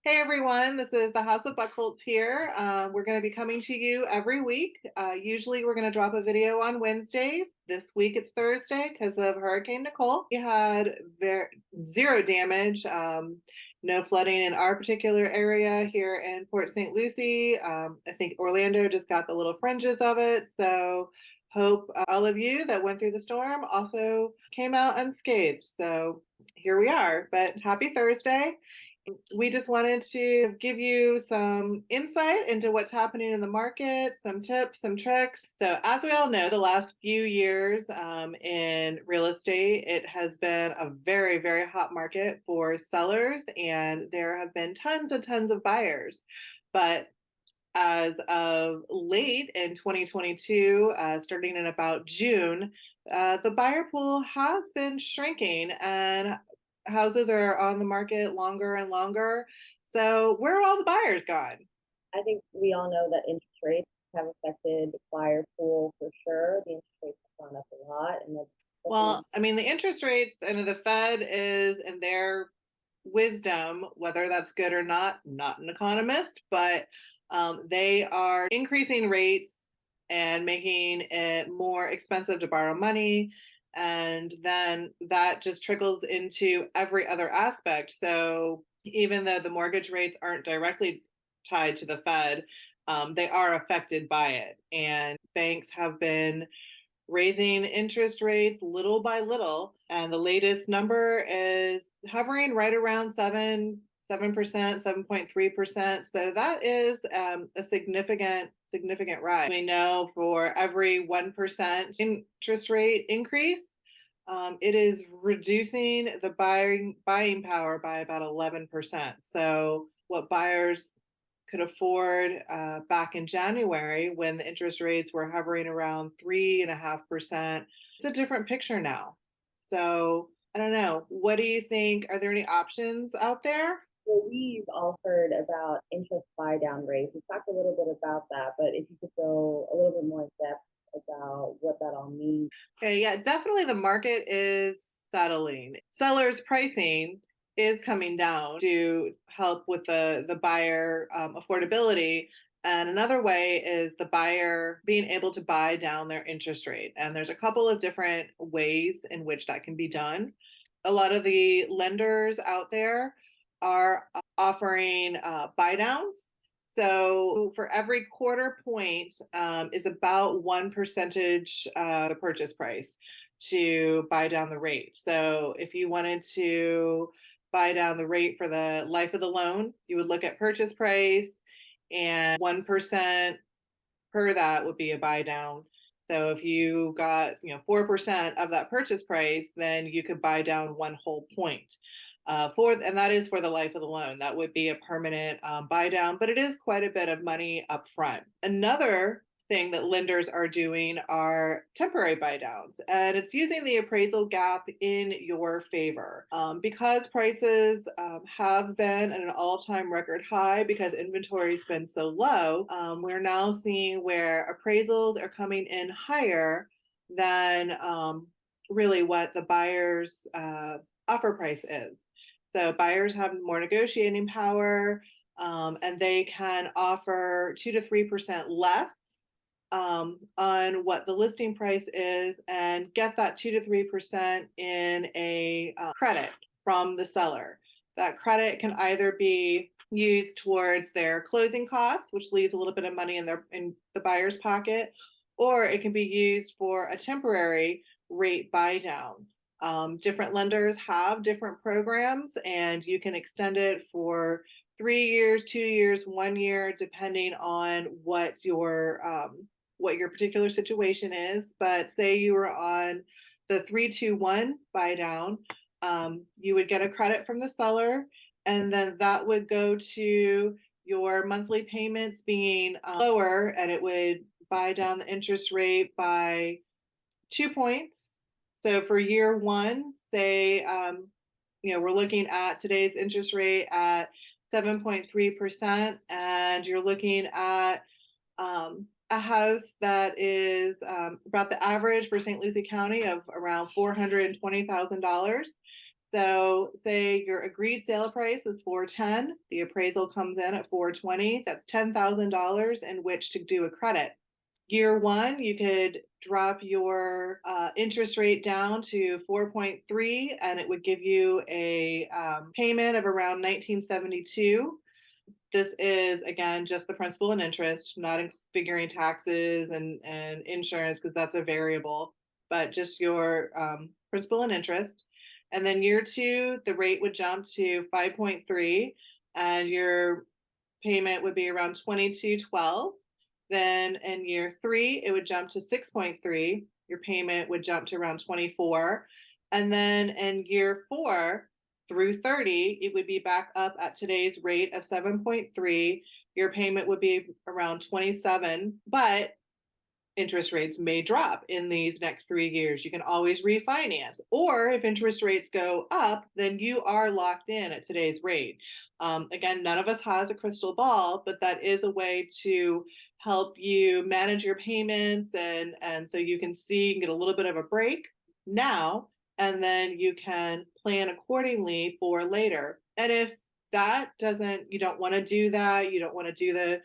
Hey everyone, this is the House of Buckholz here. We're going to be coming to you every week. Usually we're going to drop a video on Wednesday. This week it's Thursday because of Hurricane Nicole. We had zero damage, no flooding in our particular area here in Port St. Lucie. I think Orlando just got the little fringes of it. So hope all of you that went through the storm also came out unscathed. So here we are, but happy Thursday. We just wanted to give you some insight into what's happening in the market, some tips, some tricks. So, as we all know, the last few years in real estate, it has been a very, very hot market for sellers, and there have been tons and tons of buyers. But as of late in 2022, starting in about June, the buyer pool has been shrinking and houses are on the market longer and longer. So, where are all the buyers gone? I think we all know that interest rates have affected the buyer pool for sure. The interest rates have gone up a lot, and Well, I mean, the interest rates and the Fed is in their wisdom, whether that's good or not an economist, but they are increasing rates and making it more expensive to borrow money. And then that just trickles into every other aspect. So even though the mortgage rates aren't directly tied to the Fed, they are affected by it. And banks have been raising interest rates little by little. And the latest number is hovering right around 7%, 7.3%. So that is a significant rise. We know for every 1% interest rate increase, it is reducing the buying power by about 11%. So what buyers could afford back in January when the interest rates were hovering around 3.5%. It's a different picture now. So I don't know. What do you think? Are there any options out there? we've all heard about interest buy down rates. We talked a little bit about that, but if you could go a little bit more in depth about what that all means. Okay, yeah, definitely the market is settling. Sellers' pricing is coming down to help with the buyer affordability. And another way is the buyer being able to buy down their interest rate. And there's a couple of different ways in which that can be done. A lot of the lenders out there are offering buy downs. So for every quarter point is about 1% the purchase price to buy down the rate. So if you wanted to buy down the rate for the life of the loan, you would look at purchase price, and 1% per that would be a buy down. So if you got 4% of that purchase price, then you could buy down one whole point. And that is for the life of the loan. That would be a permanent buy down, but it is quite a bit of money up front. Another thing that lenders are doing are temporary buy downs, and it's using the appraisal gap in your favor. Because prices have been at an all-time record high because inventory's been so low. We're now seeing where appraisals are coming in higher than really what the buyer's offer price is. So buyers have more negotiating power, and they can offer 2 to 3% less on what the listing price is and get that 2 to 3% in a credit from the seller. That credit can either be used towards their closing costs, which leaves a little bit of money in the buyer's pocket, or it can be used for a temporary rate buy down. Different lenders have different programs, and you can extend it for 3 years, 2 years, 1 year, depending on what your particular situation is. But say you were on the 3-2-1 buy down, you would get a credit from the seller, and then that would go to your monthly payments being lower, and it would buy down the interest rate by 2 points. So for year one, say, we're looking at today's interest rate at 7.3%, and you're looking at a house that is about the average for St. Lucie County of around $420,000. So say your agreed sale price is 410, the appraisal comes in at 420, that's $10,000 in which to do a credit. Year one, you could drop your interest rate down to 4.3, and it would give you a payment of around 1972. This is again just the principal and interest, not figuring taxes and insurance because that's a variable, but just your principal and interest. And then year two, the rate would jump to 5.3, and your payment would be around 2212. Then in year three, it would jump to 6.3. Your payment would jump to around 24. And then in year four through 30, it would be back up at today's rate of 7.3. Your payment would be around 27, but interest rates may drop in these next 3 years. You can always refinance. Or if interest rates go up, then you are locked in at today's rate. Again, none of us has a crystal ball, but that is a way to help you manage your payments and so you can see and get a little bit of a break now, and then you can plan accordingly for later. And if that doesn't, you don't want to do that, you don't want to do the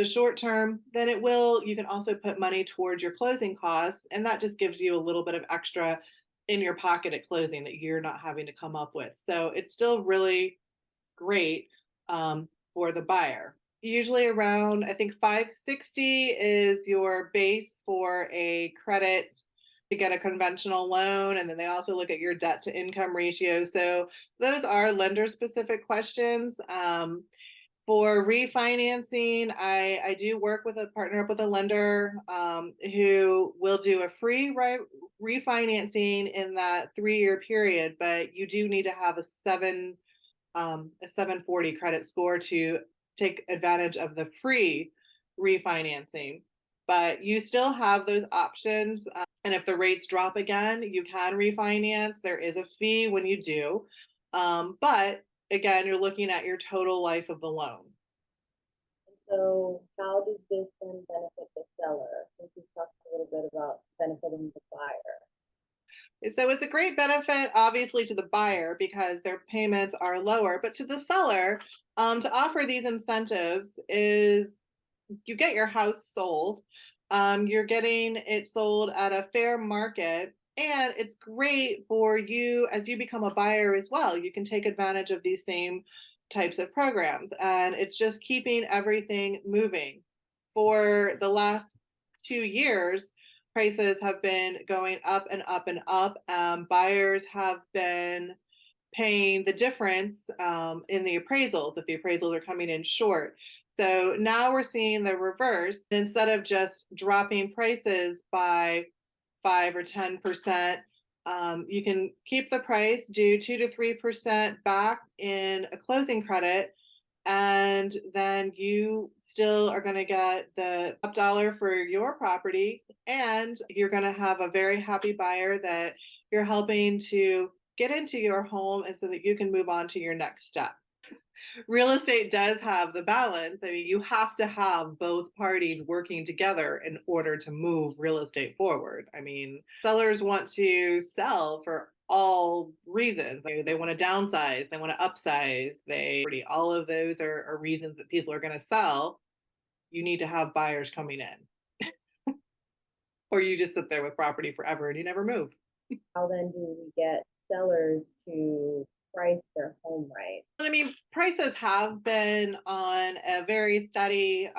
short term, then you can also put money towards your closing costs. And that just gives you a little bit of extra in your pocket at closing that you're not having to come up with. So it's still really great for the buyer. Usually around, I think 560 is your base for a credit to get a conventional loan. And then they also look at your debt to income ratio. So those are lender specific questions. For refinancing, I do work with partner up with a lender who will do a free refinancing in that 3 year period, but you do need to have a 740 credit score to take advantage of the free refinancing. But you still have those options. And if the rates drop again, you can refinance. There is a fee when you do. But again, you're looking at your total life of the loan. So how does this then benefit the seller? Since we talked a little bit about benefiting the buyer. So it's a great benefit, obviously, to the buyer because their payments are lower, but to the seller, to offer these incentives is you get your house sold. You're getting it sold at a fair market. And it's great for you as you become a buyer as well. You can take advantage of these same types of programs. And it's just keeping everything moving. For the last 2 years, prices have been going up and up and up. Buyers have been paying the difference in the appraisals, if the appraisals are coming in short. So now we're seeing the reverse. Instead of just dropping prices by 5 or 10%, you can keep the price, do 2 to 3% back in a closing credit, and then you still are going to get the top dollar for your property, and you're going to have a very happy buyer that you're helping to get into your home and so that you can move on to your next step. Real estate does have the balance. I mean, you have to have both parties working together in order to move real estate forward. I mean, sellers want to sell for all reasons. They want to downsize, they want to upsize, all of those are reasons that people are going to sell. You need to have buyers coming in, or you just sit there with property forever and you never move. How then do we get sellers to price their home right? I mean, prices have been on a very steady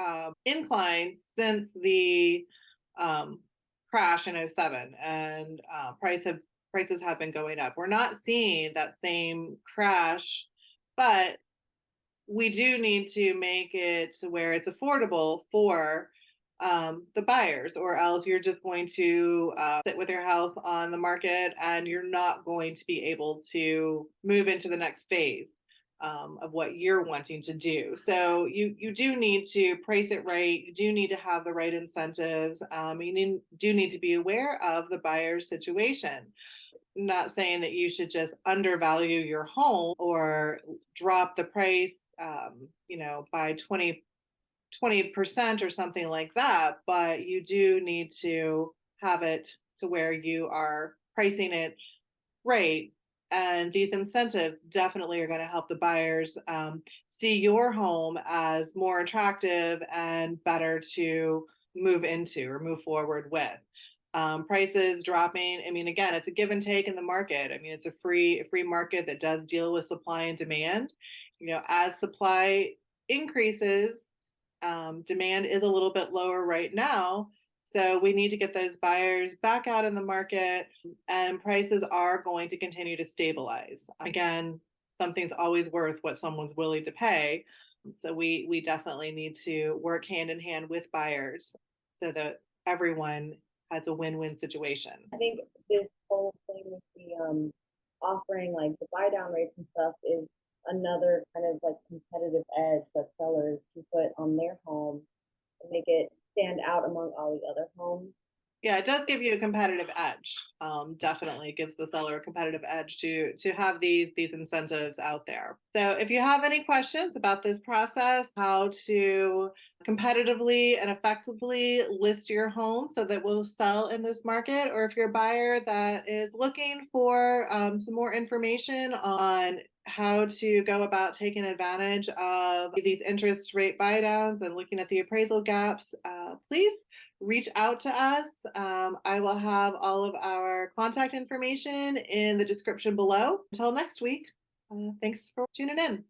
incline since the um, crash in '07, and prices have been going up. We're not seeing that same crash, but we do need to make it to where it's affordable for the buyers, or else you're just going to sit with your house on the market and you're not going to be able to move into the next phase of what you're wanting to do. So you do need to price it right. You do need to have the right incentives. Do need to be aware of the buyer's situation. Not saying that you should just undervalue your home or drop the price, by 20% or something like that, but you do need to have it to where you are pricing it right And these incentives definitely are going to help the buyers see your home as more attractive and better to move into or move forward with. Prices dropping. I mean, again, it's a give and take in the market. I mean, it's a free market that does deal with supply and demand. As supply increases, demand is a little bit lower right now. So we need to get those buyers back out in the market, and prices are going to continue to stabilize. Again, something's always worth what someone's willing to pay. So we definitely need to work hand in hand with buyers so that everyone has a win-win situation. I think this whole thing with the offering like the buy down rates and stuff is another kind of like competitive edge that sellers can put on their home and make it stand out among all the other homes. Yeah, it does give you a competitive edge. Definitely gives the seller a competitive edge to have these incentives out there. So if you have any questions about this process, how to competitively and effectively list your home so that will sell in this market, or if you're a buyer that is looking for some more information on how to go about taking advantage of these interest rate buy downs and looking at the appraisal gaps, please reach out to us. I will have all of our contact information in the description below. Until next week, thanks for tuning in.